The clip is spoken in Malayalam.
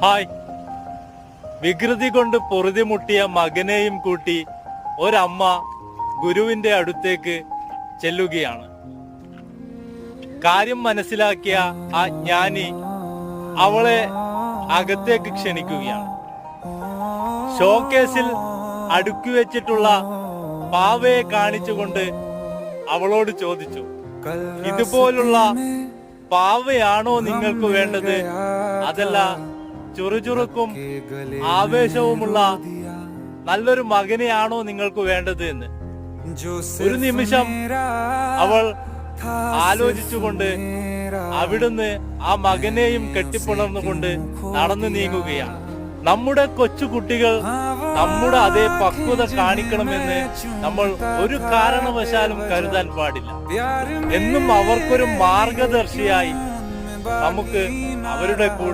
ഹായ്. വികൃതി കൊണ്ട് പൊറുതിമുട്ടിയ മകനെയും കൂട്ടി ഒരമ്മ ഗുരുവിന്റെ അടുത്തേക്ക് ചെല്ലുകയാണ്. കാര്യം മനസ്സിലാക്കിയ ആ ജ്ഞാനി അവളെ അകത്തേക്ക് ക്ഷണിക്കുകയാണ്. ഷോക്കേസിൽ അടുക്കി വെച്ചിട്ടുള്ള പാവയെ കാണിച്ചുകൊണ്ട് അവളോട് ചോദിച്ചു, ഇതുപോലുള്ള പാവയാണോ നിങ്ങൾക്ക് വേണ്ടത്, അതല്ല ചുറുചുറുക്കും ആവേശവുമുള്ള നല്ലൊരു മകനെയാണോ നിങ്ങൾക്ക് വേണ്ടത് എന്ന്. ഒരു നിമിഷം അവൾ ആലോചിച്ചുകൊണ്ട് അവിടുന്ന് ആ മകനെയും കെട്ടിപ്പുണർന്നുകൊണ്ട് നടന്നു നീങ്ങുകയാണ്. നമ്മുടെ കൊച്ചുകുട്ടികൾ നമ്മുടെ അതേ പക്വത കാണിക്കണമെന്ന് നമ്മൾ ഒരു കാരണവശാലും കരുതാൻ പാടില്ല. എന്നും അവർക്കൊരു മാർഗദർശിയായി നമുക്ക് അവരുടെ കൂടെ